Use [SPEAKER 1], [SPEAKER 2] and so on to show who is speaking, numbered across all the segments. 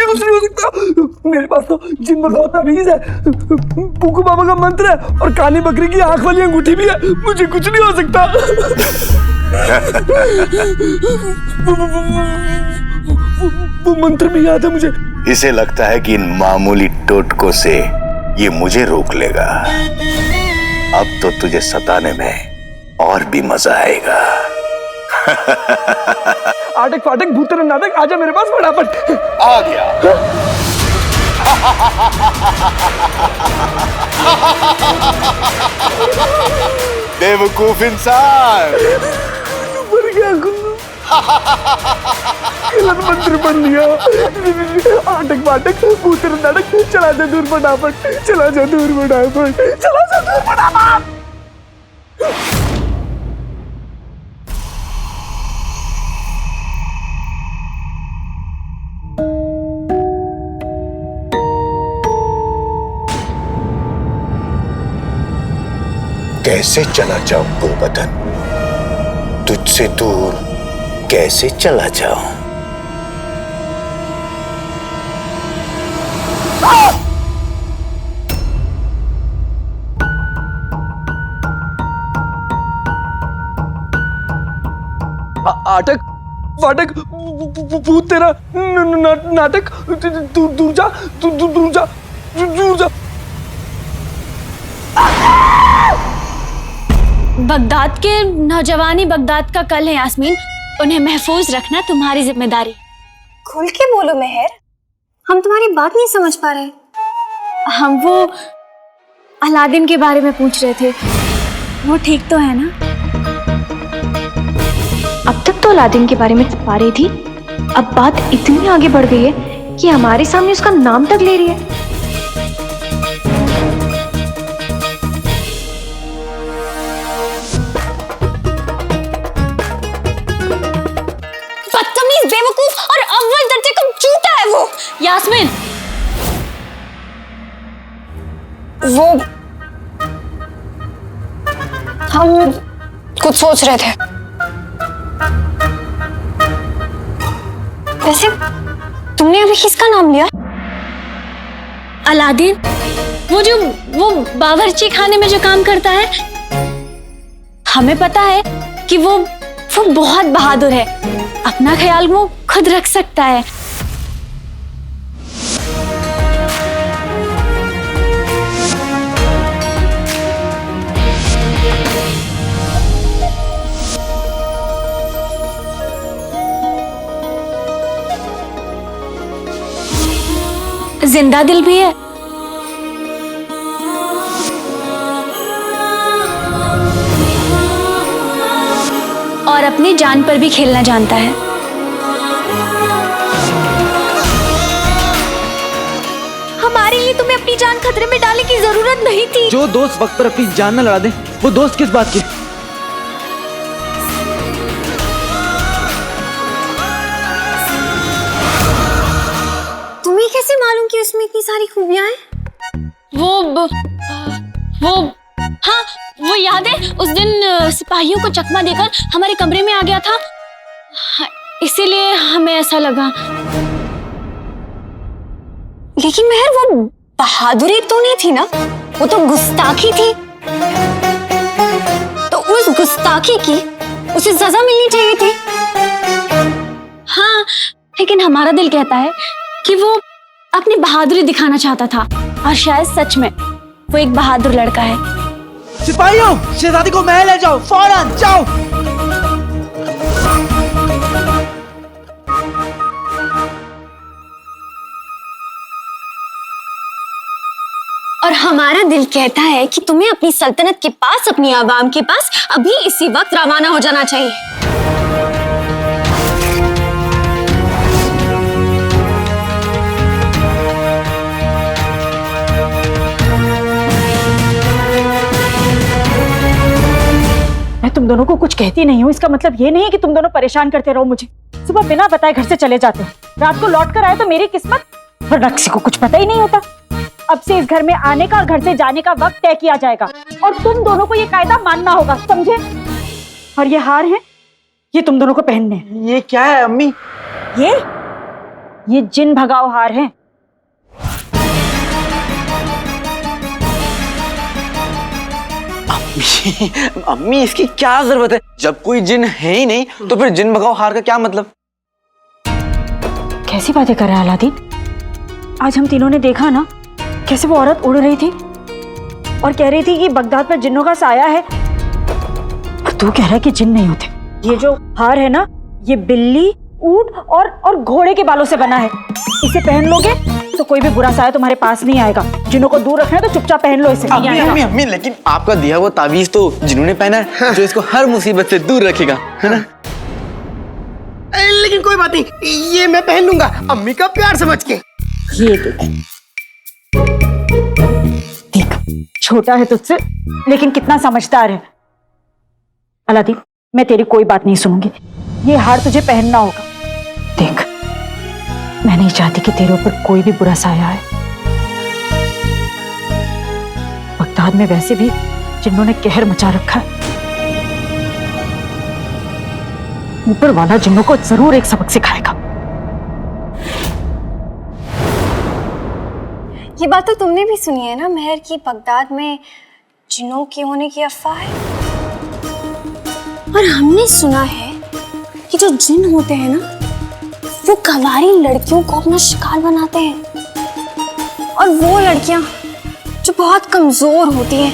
[SPEAKER 1] कुछ नहीं हो सकता। मेरे पास तो जिन भगाओ तावीज़ है, पुकू बाबा का मंत्र है और काली बकरी की आंख वाली अंगूठी भी है। मुझे कुछ नहीं हो सकता। वो मंत्र भी याद है मुझे।
[SPEAKER 2] इसे लगता है कि इन मामूली टोटकों से ये मुझे रोक लेगा। अब तो तुझे सताने में और भी मजा आएगा।
[SPEAKER 1] आटक फाटक भूतन नाटक, आजा मेरे पास फटाफट।
[SPEAKER 2] आ गया। बेवकूफ इंसान।
[SPEAKER 1] मर गया गुल्लू। गलत मंत्र पढ़ लिया। आटक फाटक भूतन नाटक, चला जा दूर फटाफट, चला जा दूर फटाफट, चला जा दूर फटाफट।
[SPEAKER 2] कैसे चला जाऊं गुलबदन, तुझसे दूर कैसे चला जाऊं?
[SPEAKER 1] आटक फाटक भूत तेरा नाटक, दूर जा, दूर जा, दूर जा।
[SPEAKER 3] बगदाद के नौजवानी बगदाद का कल है यास्मीन, उन्हें महफूज रखना तुम्हारी जिम्मेदारी।
[SPEAKER 4] खुल के बोलो मेहर, हम तुम्हारी बात नहीं समझ पा रहे।
[SPEAKER 3] हम वो अलादीन के बारे में पूछ रहे थे, वो ठीक तो है ना?
[SPEAKER 4] अब तक तो अलादीन के बारे में पा रही थी, अब बात इतनी आगे बढ़ गई है कि हमारे सामने उसका नाम तक ले रही है। बदतमीज, बेवकूफ और अव्वल दर्जे का झूठा है वो।
[SPEAKER 3] यास्मीन,
[SPEAKER 4] वो हम कुछ सोच रहे थे। वैसे तुमने अभी किसका नाम लिया?
[SPEAKER 3] अलादीन, वो बावर्ची खाने में जो काम करता है। हमें पता है कि वो बहुत बहादुर है, अपना ख्याल वो खुद रख सकता है। जिंदा दिल भी है। और अपनी जान पर भी खेलना जानता है।
[SPEAKER 4] हमारे लिए तुम्हें अपनी जान खतरे में डालने की जरूरत नहीं थी।
[SPEAKER 5] जो दोस्त वक्त पर अपनी जान न लड़ा दे, वो दोस्त किस बात की?
[SPEAKER 4] तुम्हें कैसे मालूम कि उसमें इतनी सारी खूबियां हैं?
[SPEAKER 3] हाँ, वो याद है उस दिन सिपाहियों को चकमा देकर हमारे कमरे में आ गया था, इसीलिए हमें ऐसा लगा।
[SPEAKER 4] लेकिन मेहर, वो बहादुरी तो नहीं थी ना, वो तो गुस्ताखी थी। तो उस गुस्ताखी की उसे सजा मिलनी चाहिए थी।
[SPEAKER 3] हाँ, लेकिन हमारा दिल कहता है कि वो अपनी बहादुरी दिखाना चाहता था, और शायद सच में वो एक बहादुर लड़का है।
[SPEAKER 5] सिपाहियों, शहजादी को महल ले जाओ, फौरन जाओ।
[SPEAKER 4] और हमारा दिल कहता है कि तुम्हें अपनी सल्तनत के पास, अपनी आवाम के पास अभी इसी वक्त रवाना हो जाना चाहिए।
[SPEAKER 6] मैं तुम दोनों को कुछ कहती नहीं हूँ, इसका मतलब ये नहीं है कि तुम दोनों परेशान करते रहो मुझे। सुबह बिना बताए घर से चले जाते हो, रात को लौट कर आए तो मेरी किस्मत, वरना किसी को कुछ पता ही नहीं होता। अब से इस घर में आने का और घर से जाने का वक्त तय किया जाएगा, और तुम दोनों को ये कायदा मानना होगा, समझे? और ये हार है, ये तुम दोनों को पहनने हैं।
[SPEAKER 5] ये क्या है अम्मी?
[SPEAKER 6] ये जिन भगाओ हार है।
[SPEAKER 5] अम्मी इसकी क्या जरूरत है? जब कोई जिन है ही नहीं तो फिर जिन भगाओ हार का क्या मतलब?
[SPEAKER 6] कैसी बातें कर रहा है अलादीन? आज हम तीनों ने देखा ना कैसे वो औरत उड़ रही थी और कह रही थी कि बगदाद पर जिन्नों का साया है, और तू कह रहा है कि जिन नहीं होते। ये जो हार है ना, ये बिल्ली, ऊंट और घोड़े के बालों से बना है। इसे पहन लोगे तो कोई भी बुरा साया तुम्हारे पास नहीं आएगा। जिन्हों को दूर रखना है तो चुपचाप पहन लो इसे।
[SPEAKER 5] अम्मी लेकिन आपका दिया वो ताबीज तो जिन्होंने पहना है, जो इसको हर मुसीबत से दूर रखेगा, है ना?
[SPEAKER 1] लेकिन कोई बात नहीं, ये मैं पहन लूंगा अम्मी का प्यार समझ के।
[SPEAKER 6] ये देख, छोटा है तुझसे लेकिन कितना समझदार है। अलादीन, मैं तेरी कोई बात नहीं सुनूंगी। ये हार तुझे पहनना होगा। देख, मैं नहीं चाहती कि तेरे ऊपर कोई भी बुरा साया आए। बगदाद में वैसे भी जिन्होंने कहर मचा रखा है, ऊपर वाला जिन्नों को जरूर एक सबक सिखाएगा।
[SPEAKER 4] ये बात तो तुमने भी सुनी है ना मेहर, की बगदाद में जिन्नों के होने की अफवाह है। और हमने सुना है कि जो जिन होते हैं ना, वो गंवारी लड़कियों को अपना शिकार बनाते हैं। और वो लड़कियां जो बहुत कमजोर होती हैं,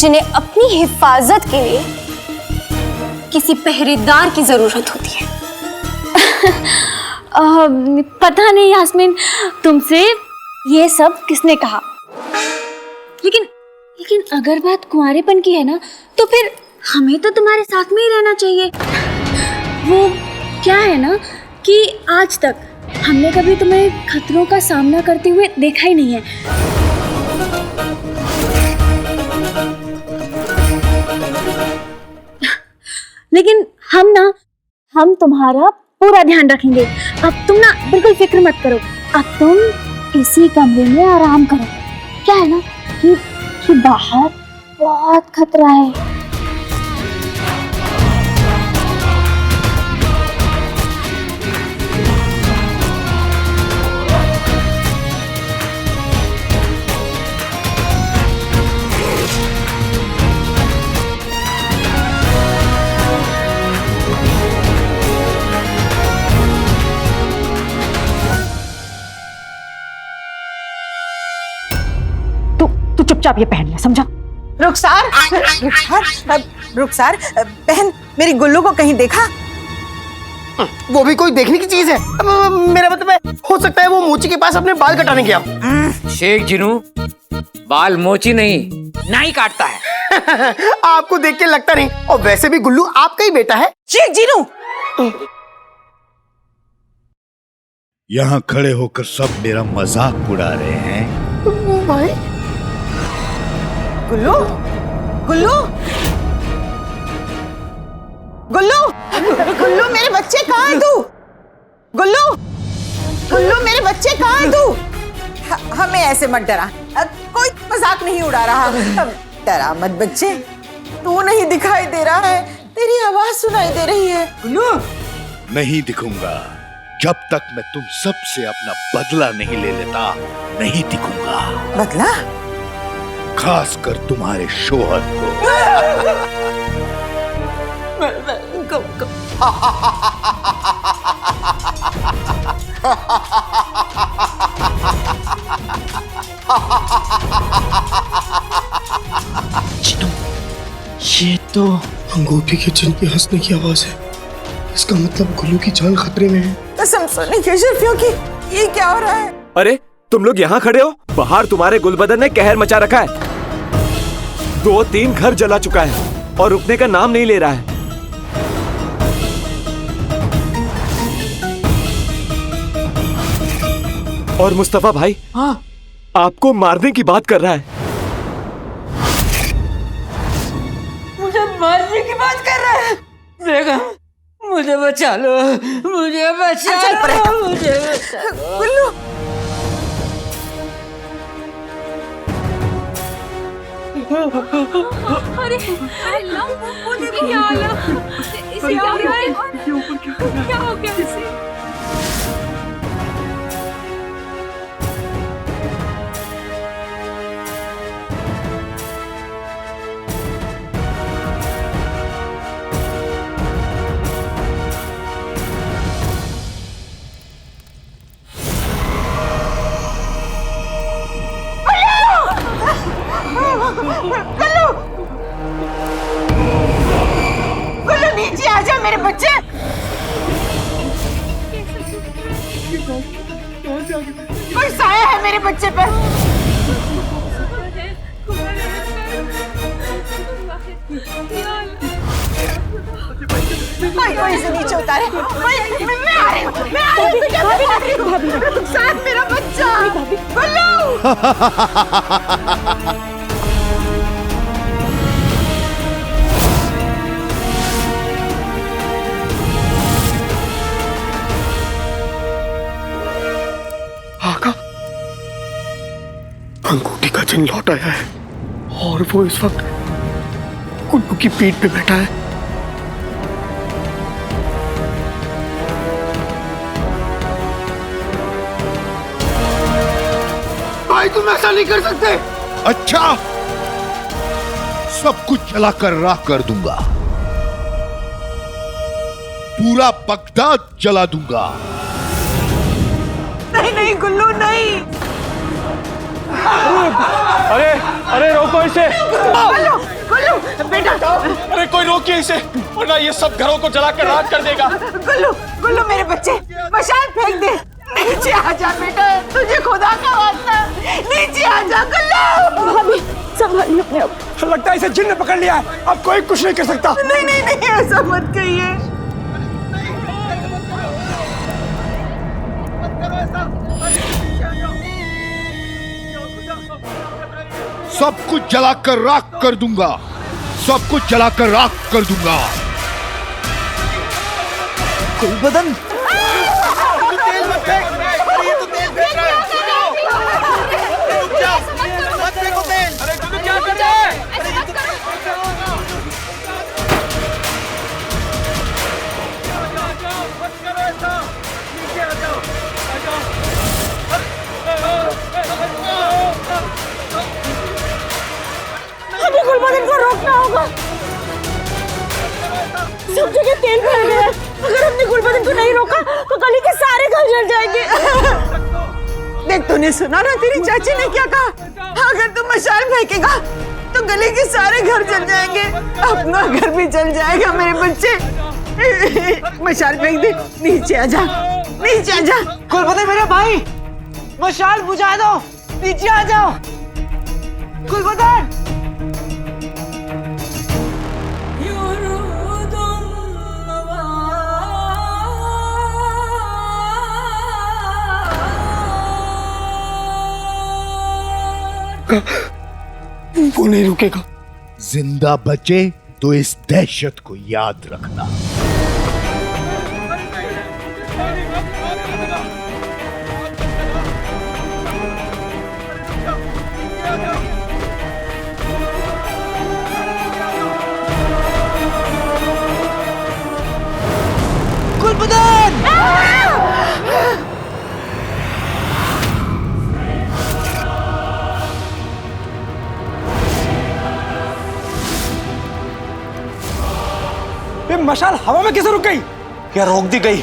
[SPEAKER 4] जिन्हें अपनी हिफाजत के लिए किसी पहरेदार की जरूरत होती है।
[SPEAKER 3] पता नहीं यास्मीन, तुमसे ये सब किसने कहा? लेकिन अगर बात कुंवारेपन की है ना, तो फिर हमें तो तुम्हारे साथ में ही रहना चाहिए। वो क्या है ना कि आज तक हमने कभी तुम्हें खतरों का सामना करते हुए देखा ही नहीं है। लेकिन हम तुम्हारा पूरा ध्यान रखेंगे। अब तुम ना बिल्कुल फिक्र मत करो। अब तुम इसी कमरे में आराम करो। क्या है ना कि बाहर बहुत खतरा है।
[SPEAKER 6] तू चुपचाप ये पहन ले, समझा?
[SPEAKER 7] रुखसार बहन, मेरी गुल्लू को कहीं देखा?
[SPEAKER 1] वो भी कोई देखने की चीज है? मेरा मतलब है, हो सकता है वो मोची के पास अपने बाल कटाने गया।
[SPEAKER 8] शेख जिनू बाल मोची नहीं नाई काटता है।
[SPEAKER 1] आपको देख के लगता नहीं, और वैसे भी गुल्लू आपका ही बेटा है।
[SPEAKER 7] शेख जीनू,
[SPEAKER 2] यहाँ खड़े होकर सब मेरा मजाक उड़ा रहे हैं।
[SPEAKER 1] भाई
[SPEAKER 7] गुल्लू गुल्लू गुल्लू गुल्लू, मेरे बच्चे कहाँ है तू? गुल्लू गुल्लू, मेरे बच्चे कहाँ है तू? हमें ऐसे मत डरा, कोई मजाक नहीं उड़ा रहा। डरा मत बच्चे, तू नहीं दिखाई दे रहा है, तेरी आवाज सुनाई दे रही है। गुल्लू,
[SPEAKER 2] नहीं दिखूंगा जब तक मैं तुम सबसे अपना बदला नहीं ले लेता, नहीं दिखूंगा।
[SPEAKER 7] बदला?
[SPEAKER 2] खासकर तुम्हारे शोहर को।
[SPEAKER 5] ये तो
[SPEAKER 1] अंगूठी के चिन्ह की हंसने की आवाज है। इसका मतलब गुल्लू की जान खतरे में है।
[SPEAKER 7] कसम सोने के शर्फियों की, ये क्या हो रहा है?
[SPEAKER 9] अरे तुम लोग यहाँ खड़े हो, बाहर तुम्हारे गुलबदन ने कहर मचा रखा है। 2-3 घर जला चुका है और रुकने का नाम नहीं ले रहा है। और मुस्तफा भाई, हाँ, आपको मारने की बात कर रहा है।
[SPEAKER 8] मुझे मारने की बात कर रहा है। बेगम, मुझे बचा लो, मुझे बचा लो, मुझे बचा लो।
[SPEAKER 7] गुल्लू,
[SPEAKER 3] अरे अल्लाह, वो देखो क्या हाल है। इसे क्या हो गया? क्या हो गया इसे?
[SPEAKER 7] मेरे बच्चे पे। कोई इसे नीचे उतारे। मैं आ रही हूँ, मैं आ रही हूँ। साथ मेरा बच्चा गुल्लू।
[SPEAKER 1] आका, अंगूठी का चिन्ह लौट आया है और वो इस वक्त गुल्लू की पीठ पे बैठा है। भाई तुम ऐसा नहीं कर सकते।
[SPEAKER 10] अच्छा, सब कुछ जलाकर राख कर दूंगा, पूरा बगदाद जला दूंगा।
[SPEAKER 7] नहीं नहीं गुल्लू नहीं।
[SPEAKER 9] अरे अरे रोको इसे।
[SPEAKER 7] गुल्लू गुल्लू बेटा।
[SPEAKER 9] अरे कोई रोकिए इसे, वरना ये सब घरों को जलाकर राख कर देगा।
[SPEAKER 7] गुल्लू गुल्लू मेरे बच्चे, मशाल फेंक दे। नीचे आ जा बेटा, तुझे खुदा का वास्ता, नीचे आ जा गुल्लू।
[SPEAKER 6] भाभी संभालिए अपने आप।
[SPEAKER 1] लगता है इसे जिन्न ने पकड़ लिया है, अब कोई कुछ नहीं कर सकता।
[SPEAKER 7] नहीं नहीं नहीं, ऐसा मत कहिए।
[SPEAKER 10] सब कुछ जलाकर राख कर दूंगा, सब कुछ जलाकर राख कर दूंगा।
[SPEAKER 5] गुलबदन,
[SPEAKER 1] तेल मत फेंक, ये तो तेल फेंक रहा है। रुक जा, मत फेंको तेल। अरे तुम क्या कर रहे हैं?
[SPEAKER 6] हमें गुलबदन को रोकना होगा। सब जगह तेल फैल गया है। अगर हमने गुलबदन को नहीं रोका तो गली के सारे घर जल जाएंगे।
[SPEAKER 7] देख, तूने सुना ना तेरी चाची ने क्या कहा? अगर तू मशाल फेंकेगा तो गली के सारे घर जल जाएंगे, अपना घर भी जल जाएगा। मेरे बच्चे, मशाल फेंक दे। नीचे आ जा, नीचे आ जा।
[SPEAKER 5] गुलबदन मेरा भाई, मशाल बुझा दो, नीचे आ जाओ। गुलबदन,
[SPEAKER 1] वो नहीं रुकेगा।
[SPEAKER 10] जिंदा बचे तो इस दहशत को याद रखना।
[SPEAKER 5] गुलबदन!
[SPEAKER 1] ये मशाल हवा में कैसे रुक गई?
[SPEAKER 9] क्या रोक दी गई?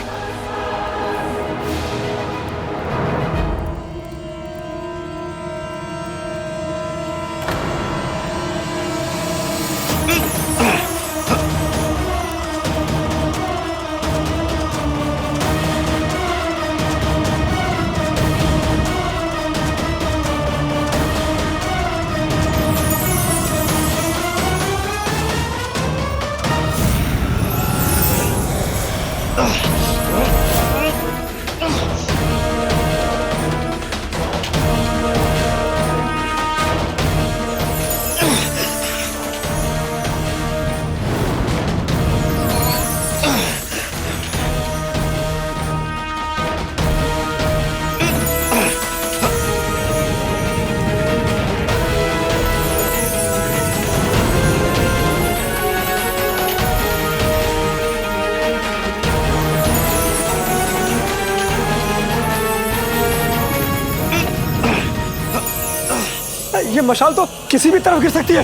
[SPEAKER 1] ये मशाल तो किसी भी तरफ गिर सकती है।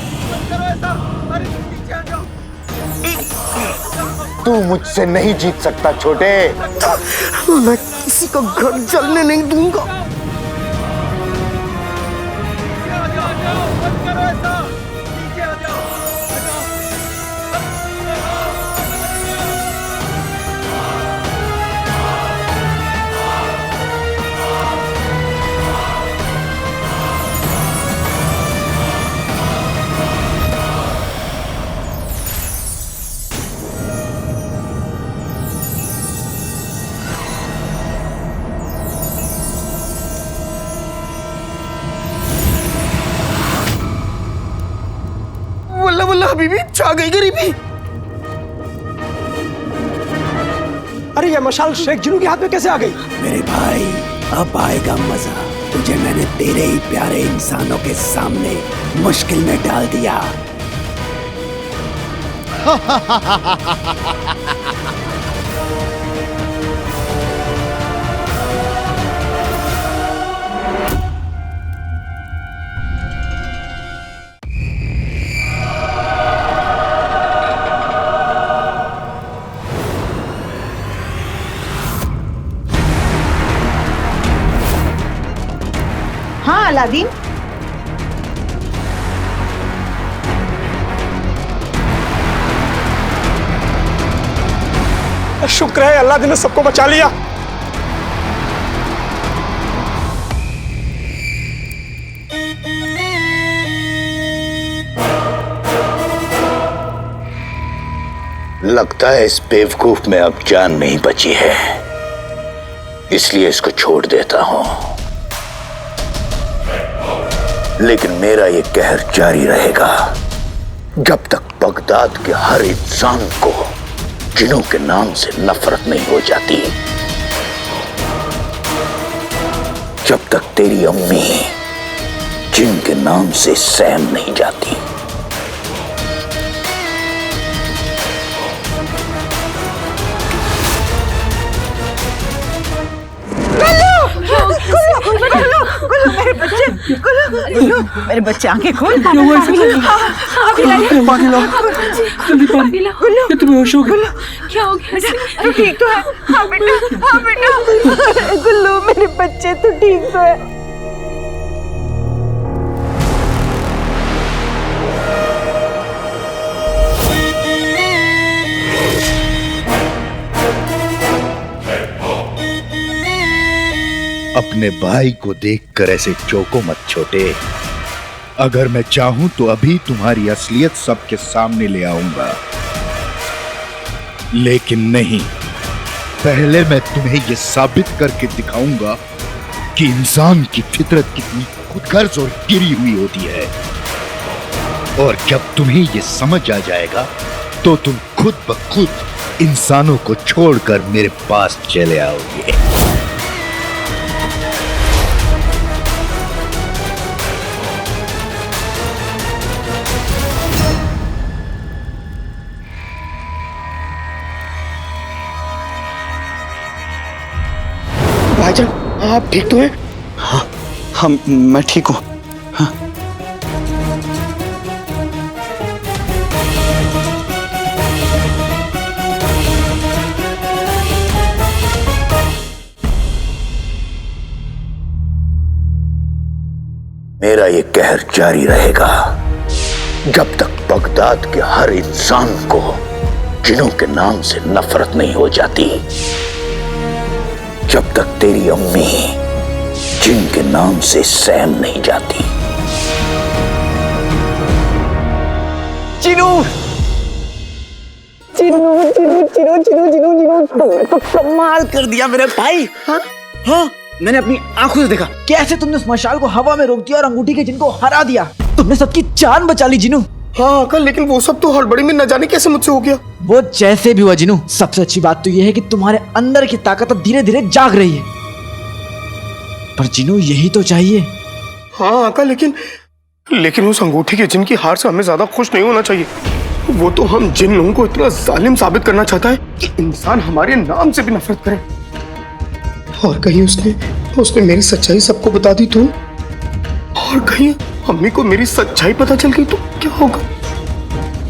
[SPEAKER 2] तू मुझसे नहीं जीत सकता छोटे।
[SPEAKER 1] मैं किसी का घर जलने नहीं दूंगा। अभी भी छा गई गरीबी। अरे ये मशाल शेख जिन्नू के हाथ में कैसे आ गई?
[SPEAKER 11] मेरे भाई अब आएगा मजा। तुझे मैंने तेरे ही प्यारे इंसानों के सामने मुश्किल में डाल दिया।
[SPEAKER 7] हाँ अलादीन,
[SPEAKER 1] शुक्र है अल्लाह ने सबको बचा लिया।
[SPEAKER 2] लगता है इस बेवकूफ में अब जान नहीं बची है, इसलिए इसको छोड़ देता हूं। लेकिन मेरा ये कहर जारी रहेगा जब तक बगदाद के हर इंसान को जिन्नू के नाम से नफरत नहीं हो जाती, जब तक तेरी अम्मी जिन के नाम से सैम नहीं जाती।
[SPEAKER 7] गुल्लू मेरे बच्चे आंखें खोल।
[SPEAKER 3] क्या हो गया?
[SPEAKER 7] तू ठीक तो है? हाँ बेटा, हाँ बेटा। गुल्लू मेरे बच्चे तू ठीक तो है?
[SPEAKER 10] अपने भाई को देखकर ऐसे चौंको मत छोटे। अगर मैं चाहूं तो अभी तुम्हारी असलियत सबके सामने ले आऊंगा, लेकिन नहीं, पहले मैं तुम्हें यह साबित करके दिखाऊंगा कि इंसान की फितरत कितनी खुदगर्ज और गिरी हुई होती है। और जब तुम्हें यह समझ आ जाएगा तो तुम खुद ब खुद इंसानों को छोड़कर मेरे पास चले आओगे।
[SPEAKER 1] भाईजान आप ठीक तो हैं?
[SPEAKER 5] हाँ मैं ठीक हूँ। हाँ।
[SPEAKER 2] मेरा ये कहर जारी रहेगा जब तक बगदाद के हर इंसान को जिन्नू के नाम से नफरत नहीं हो जाती, जब तक तेरी अम्मी जिन के नाम से सैम नहीं जाती।
[SPEAKER 5] जिन्नू
[SPEAKER 7] चिन्नू चिन्नू चिन्नू चिन्नू चिन्नू चिन्नू तुमने तो
[SPEAKER 5] कमाल कर दिया मेरे भाई। हाँ हाँ मैंने अपनी आंखों से देखा कैसे तुमने उस मशाल को हवा में रोक दिया और अंगूठी के जिन को हरा दिया। तुमने सबकी जान बचा ली जिन्नू।
[SPEAKER 1] हाँ अंकल, लेकिन वो सब तो हड़बड़ी में न जाने कैसे मुझसे हो गया।
[SPEAKER 5] वो जैसे भी हुआ जिन्नू, सबसे अच्छी बात तो यह है कि तुम्हारे अंदर की ताकत अब धीरे धीरे जाग रही है। पर जिन्नू यही तो चाहिए।
[SPEAKER 1] हाँ अंकल, लेकिन उस अंगूठी के जिन की हार से हमें ज्यादा खुश नहीं होना चाहिए। वो तो हम जिन लोगों को इतना जालिम साबित करना चाहता है कि इंसान हमारे नाम से भी नफरत करे। और कहीं उसने मेरी सच्चाई सबको बता दी तो, और कहीं अम्मी को मेरी सच्चाई पता चल गई तो क्या होगा?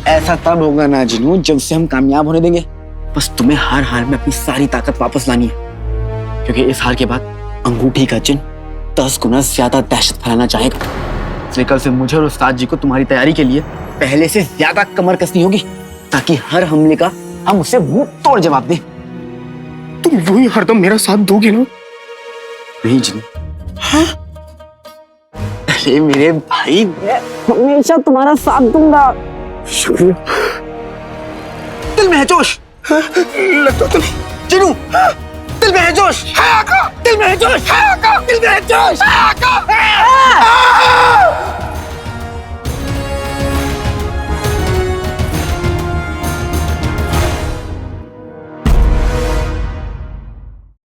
[SPEAKER 5] ऐसा तब होगा ना जिन्नू जब से हम कामयाब होने देंगे। बस तुम्हें हर हाल में अपनी सारी ताकत वापस लानी है, क्योंकि इस हार के बाद अंगूठी का जिन 10 गुना ज्यादा दहशत फैलाना चाहेगा। इसलिए कल से मुझे और उस्ताद जी को तुम्हारी तैयारी के लिए पहले से ज्यादा कमर कसनी होगी, ताकि हर हमले का हम उसे मुंह तोड़ जवाब दें।
[SPEAKER 1] तुम यूं ही हरदम मेरा साथ दोगे ना?
[SPEAKER 5] नहीं जिन्नू। हाँ? अरे मेरे भाई, मैं हमेशा तुम्हारा साथ दूंगा।
[SPEAKER 1] शुक्रिया।
[SPEAKER 5] दिल में है जोश।
[SPEAKER 1] लगता तो नहीं।
[SPEAKER 5] जिन्नू, दिल में है जोश। दिल में है जोश। दिल में है जोश।